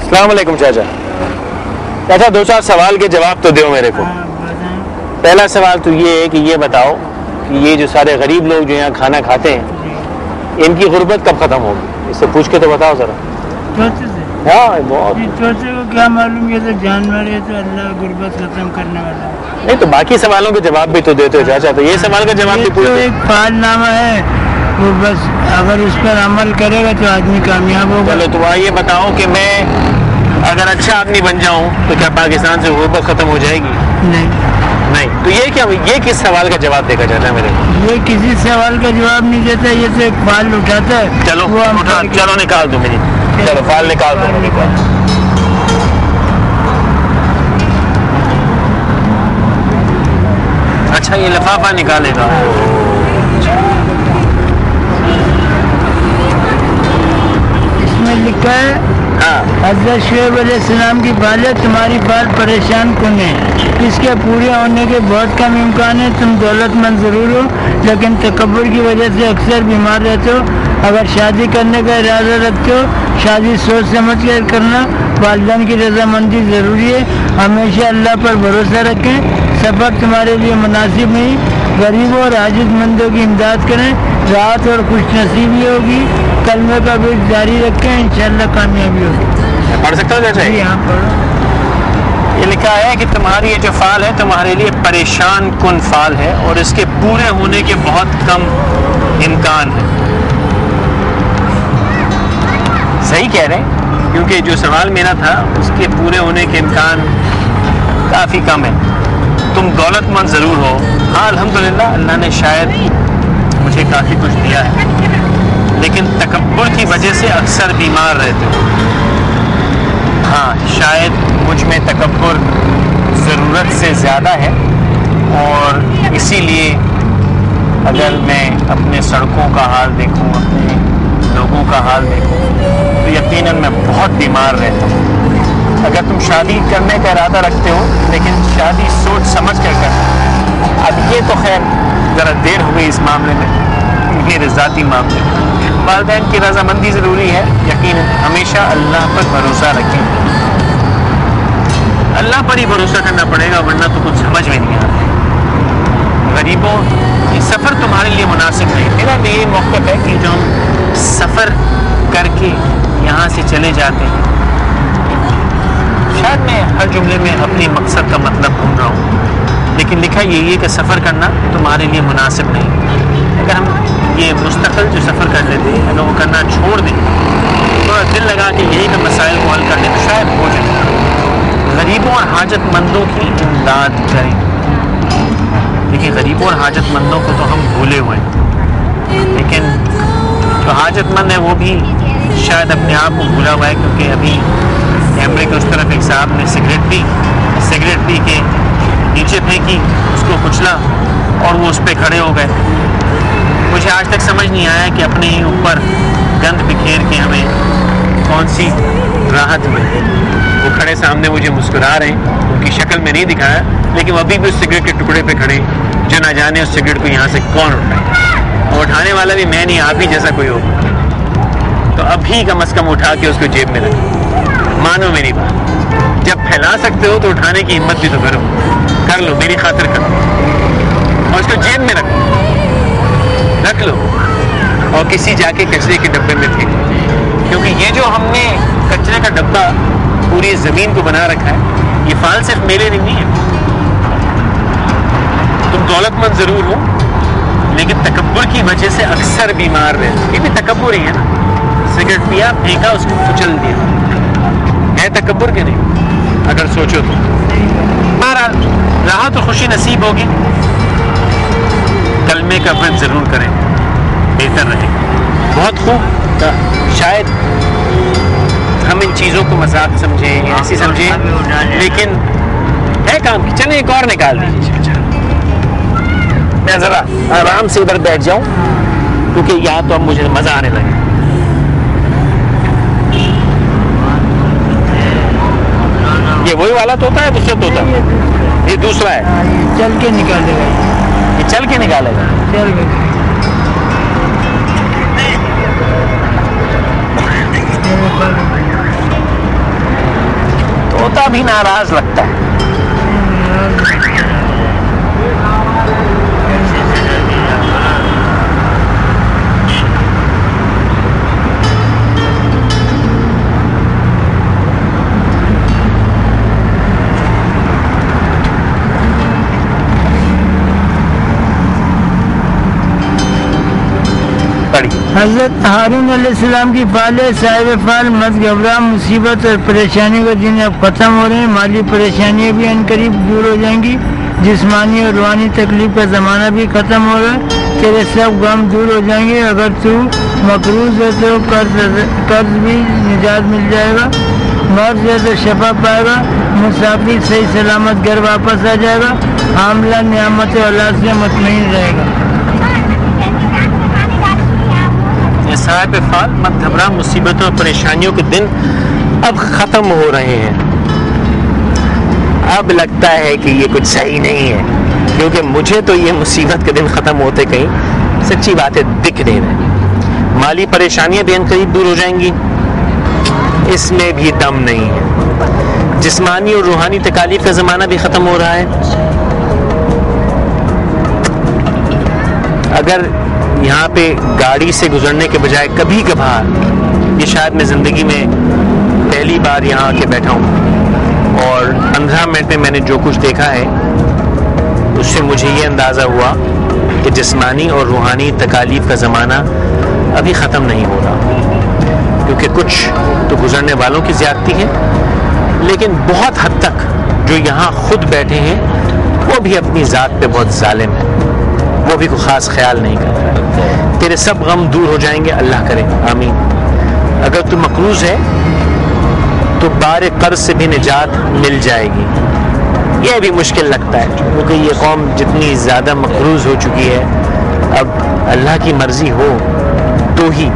السلام علیکم چاچا. چاچا 2-4 سوال کے جواب تو دیو میرے کو. پہلا سوال تو یہ ہے کہ یہ بتاؤ کہ یہ جو سارے غریب لوگ جو یہاں کھانا کھاتے ہیں ان کی غربت کب ختم ہوگی؟ اس سے پوچھ کے تو بتاؤ ذرا. ہاں بہت چوتھے کو کیا معلوم، یہ تو جانور ہے تو اللہ غربت ختم کرنے والا. نہیں تو باقی سوالوں کے جواب بھی تو دیتے ہو چاچا، تو یہ سوال کا جواب بھی پوچھ. ایک فعال نامہ ہے وہ، بس اگر اس پر عمل کرے گا تو آدمی کامیاب ہوگا. چلو تو یہ بتاؤ کہ میں اگر اچھا آدمی بن جاؤں تو کیا پاکستان سے غربت ختم ہو جائے گی؟ نہیں. تو یہ کیا، یہ کس سوال کا جواب دے گا چاچا میرے؟ یہ کسی سوال کا جواب نہیں دیتا، یہ تو ایک فعال اٹھاتا ہے. چلو نکال دو میری. چلو فعال نکال دو میرے کو. اچھا یہ لفافہ نکالے گا. اس میں لکھا ہے حضرت شعیب علیہ السلام کی بالیں تمہاری بال پریشان کن ہے، اس کے پورے ہونے کے بہت کم امکان ہے. تم دولت مند ضرور ہو لیکن تکبر کی وجہ سے اکثر بیمار رہتے ہو. اگر شادی کرنے کا ارادہ رکھتے ہو شادی سوچ سمجھ کر کرنا. والدین کی رضامندی ضروری ہے. ہمیشہ اللہ پر بھروسہ رکھیں. سفر تمہارے لیے مناسب نہیں. غریبوں اور حاجت مندوں کی امداد کریں. راحت اور خوش نصیبی ہوگی. کلمے کا بھی جاری رکھیں، انشاءاللہ کامیابی ہوگی. پڑھ سکتا ہوں چاچا؟ یہاں پڑھو. یہ لکھا ہے کہ تمہاری یہ جو فعل ہے تمہارے لیے پریشان کن فعل ہے اور اس کے پورے ہونے کے بہت کم امکان ہے. صحیح کہہ رہے ہیں، کیونکہ جو سوال میرا تھا اس کے پورے ہونے کے امکان کافی کم ہے. تم دولت مند ضرور ہو. ہاں الحمدللہ اللہ نے شاید مجھے کافی کچھ دیا ہے، لیکن تکبر کی وجہ سے اکثر بیمار رہتے ہو. ہاں شاید مجھ میں تکبر ضرورت سے زیادہ ہے، اور اسی لیے اگر میں اپنے سڑکوں کا حال دیکھوں، اپنے لوگوں کا حال دیکھوں تو یقیناً میں بہت بیمار رہتا ہوں. اگر تم شادی کرنے کا ارادہ رکھتے ہو لیکن شادی سوچ سمجھ کر کرنا. اب یہ تو خیر ذرا دیر ہو گئی اس معاملے میں، میرے ذاتی معاملے میں. والدین کی رضامندی ضروری ہے. یقیناً ہمیشہ اللہ پر بھروسہ رکھیں. اللہ پر ہی بھروسہ کرنا پڑے گا ورنہ تو کچھ سمجھ میں نہیں آتا. غریبوں یہ سفر تمہارے لیے مناسب نہیں. میرا بھی یہ موقف ہے کہ جو ہم سفر کر کے یہاں سے چلے جاتے ہیں، شاید میں ہر جملے میں اپنے مقصد کا مطلب ڈھونڈ رہا ہوں، لیکن لکھا یہ ہے کہ سفر کرنا تمہارے لیے مناسب نہیں. اگر ہم یہ مستقل جو سفر کر لیتے ہیں اگر وہ کرنا چھوڑ دیں، تھوڑا دل لگا کہ یہی کہ مسائل کو حل کر لیں تو شاید ہو جائے. غریبوں اور حاجت مندوں کی امداد کریں. دیکھیں غریبوں اور حاجت مندوں کو تو ہم بھولے ہوئے ہیں، لیکن جو حاجت مند ہے وہ بھی شاید اپنے آپ کو بھولا ہوا ہے، کیونکہ ابھی کیمرے کے اس طرف ایک صاحب نے سگریٹ پی کے نیچے پھینکی، اس کو کچلا اور وہ اس پہ کھڑے ہو گئے. مجھے آج تک سمجھ نہیں آیا کہ اپنے ہی اوپر گند بکھیر کے ہمیں کون سی راحت ملے. وہ کھڑے سامنے مجھے مسکرا رہے ہیں، ان کی شکل میں نہیں دکھایا، لیکن وہ ابھی بھی اس سگریٹ کے ٹکڑے پہ کھڑے، جو نہ جانے اس سگریٹ کو یہاں سے کون اٹھائے. اور اٹھانے والا بھی میں نہیں، آپ ہی جیسا کوئی ہو. تو ابھی کم از کم اٹھا کے اس کو جیب میں رکھیں. مانو میری بات، جب پھیلا سکتے ہو تو اٹھانے کی ہمت بھی تو کرو. کر لو، میری خاطر کرو، اور اس کو جیب میں رکھ لو اور کسی جا کے کچرے کے ڈبے میں پھینک لو. کیونکہ یہ جو ہم نے کچرے کا ڈبہ پوری زمین کو بنا رکھا ہے، یہ فعال صرف میرے لیے نہیں ہے. تم دولت مند ضرور ہو لیکن تکبر کی وجہ سے اکثر بیمار رہتے. یہ بھی تکبر ہی ہے نا. سگریٹ پیا، پھینکا، اس کو کچل دیا، ہے تکبر کے نہیں اگر سوچو تو. ہمارا راحت و خوشی نصیب ہوگی. کلمے کا ورد ضرور کریں، بہتر رہے. بہت خوب. شاید ہم ان چیزوں کو مذاق سمجھیں، ایسی سمجھیں، لیکن ہے کام کی. چلیں ایک اور نکال دیجیے. میں ذرا آرام سے ادھر بیٹھ جاؤں کیونکہ یہاں تو اب مجھے مزہ آنے لگے. یہ وہی والا طوطا ہے، دوسرا طوطا؟ یہ دوسرا ہے. چل کے نکالے گا. یہ چل کے نکالے گا. چل کے روتا بھی ناراض لگتا ہے. حضرت ہارون علیہ السلام کی فال صاحب فال مت گھبرا، مصیبت اور پریشانی کے دن اب ختم ہو رہے ہیں، مالی پریشانیاں بھی ان قریب دور ہو جائیں گی، جسمانی اور روحانی تکلیف کا زمانہ بھی ختم ہو رہا ہے، تیرے سب غم دور ہو جائیں گے. اگر تو مقروض ہے تو قرض بھی نجات مل جائے گا، مرض ہے تو شفا پائے گا، مسافر صحیح سلامت گھر واپس آ جائے گا، حاملہ نعمت اولاد سے مطمئن رہے گا. صاحب فال مت گھبرا، مصیبتوں اور پریشانیوں کے دن اب ختم ہو رہے ہیں. اب لگتا ہے کہ یہ کچھ صحیح نہیں ہے، کیونکہ مجھے تو یہ مصیبت کے دن ختم ہوتے کہیں سچی باتیں دکھ نہیں رہی. مالی پریشانیاں بھی ان قریب دور ہو جائیں گی، اس میں بھی دم نہیں ہے. جسمانی اور روحانی تکالیف کا زمانہ بھی ختم ہو رہا ہے. اگر یہاں پہ گاڑی سے گزرنے کے بجائے کبھی کبھار، یہ شاید میں زندگی میں پہلی بار یہاں آ کے بیٹھا ہوں اور 15 منٹ میں نے جو کچھ دیکھا ہے اس سے مجھے یہ اندازہ ہوا کہ جسمانی اور روحانی تکالیف کا زمانہ ابھی ختم نہیں ہو رہا، کیونکہ کچھ تو گزرنے والوں کی زیادتی ہے، لیکن بہت حد تک جو یہاں خود بیٹھے ہیں وہ بھی اپنی ذات پہ بہت ظالم ہے، وہ بھی کوئی خاص خیال نہیں کر رہا ہے. تیرے سب غم دور ہو جائیں گے، اللہ کرے، آمین. اگر تو مقروض ہے تو بار قرض سے بھی نجات مل جائے گی. یہ بھی مشکل لگتا ہے کیونکہ یہ قوم جتنی زیادہ مقروض ہو چکی ہے، اب اللہ کی مرضی ہو تو ہی